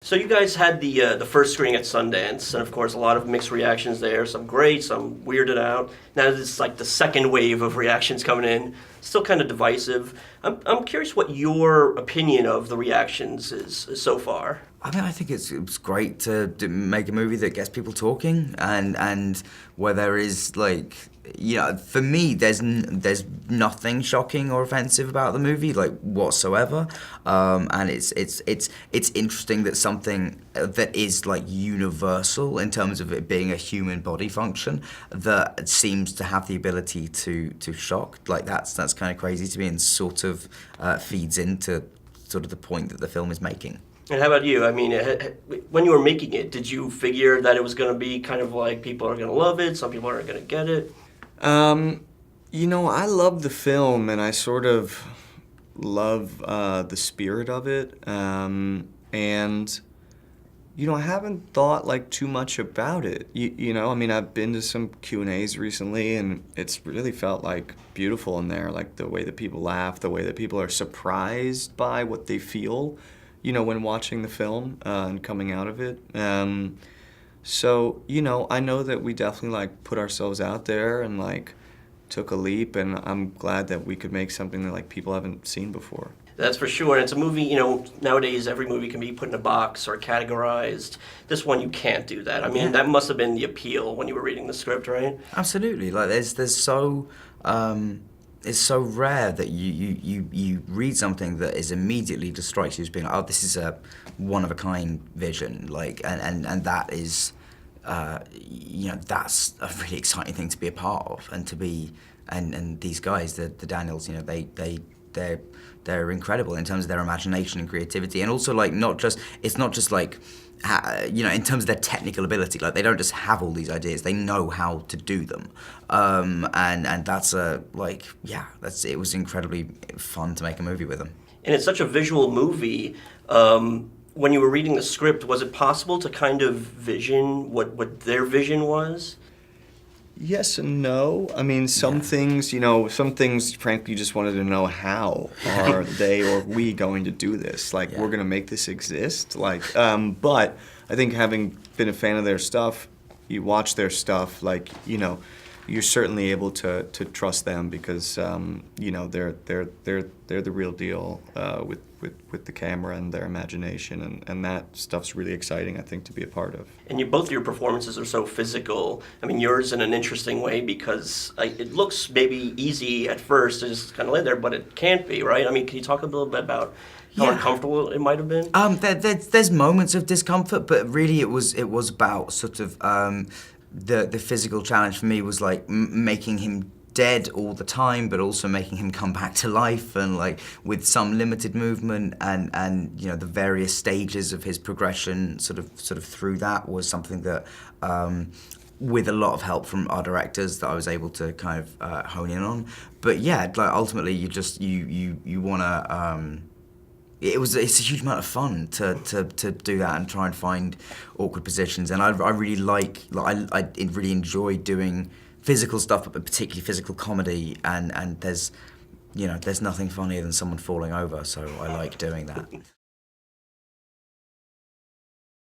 So you guys had the first screening at Sundance, and of course a lot of mixed reactions there. Some great, some weirded out. Now this is like the second wave of reactions coming in. Still kind of divisive. I'm curious what your opinion of the reactions is so far. I mean, I think it's great to make a movie that gets people talking, and where there is like, for me, there's nothing shocking or offensive about the movie, like whatsoever, and it's interesting that something that is like universal in terms of it being a human body function that seems to have the ability to shock. Like that's kind of crazy to me, and sort of feeds into sort of the point that the film is making. And how about you? I mean, when you were making it, did you figure that it was going to be kind of like people are going to love it, some people aren't going to get it? I love the film, and I sort of love the spirit of it. I haven't thought like too much about it. I mean, I've been to some Q&As recently, and it's really felt like beautiful in there, like the way that people laugh, the way that people are surprised by what they feel, when watching the film and coming out of it. So, I know that we definitely like put ourselves out there and like took a leap, and I'm glad that we could make something that like people haven't seen before. That's for sure. And it's a movie, nowadays every movie can be put in a box or categorized. This one you can't do that. I mean, that must have been the appeal when you were reading the script, right? Absolutely. Like there's so it's so rare that you read something that is immediately just strikes you as being like, oh, this is a one of a kind vision, like, and that is that's a really exciting thing to be a part of, and to be and these guys, the Daniels, they're incredible in terms of their imagination and creativity, and also like it's not just like in terms of their technical ability, like they don't just have all these ideas, they know how to do them, and that's it was incredibly fun to make a movie with them. And it's such a visual movie. When you were reading the script, was it possible to kind of vision what their vision was? Yes and no. I mean, some things, frankly, you just wanted to know how are they or we going to do this? Like, we're going to make this exist? Like, but I think having been a fan of their stuff, you watch their stuff, like, you're certainly able to trust them because, they're the real deal with the camera and their imagination, and that stuff's really exciting, I think, to be a part of. And both of your performances are so physical. I mean, yours in an interesting way because it looks maybe easy at first to just kind of lay there, but it can't be, right? I mean, can you talk a little bit about how uncomfortable it might have been? There's moments of discomfort, but really it was about sort of the physical challenge for me was like making him dead all the time, but also making him come back to life, and like with some limited movement, and the various stages of his progression sort of through that was something that with a lot of help from our directors that I was able to kind of hone in on. But yeah, like ultimately you just you want to it's a huge amount of fun to do that and try and find awkward positions, and I really I really enjoy doing physical stuff, but particularly physical comedy, and there's nothing funnier than someone falling over, so I like doing that.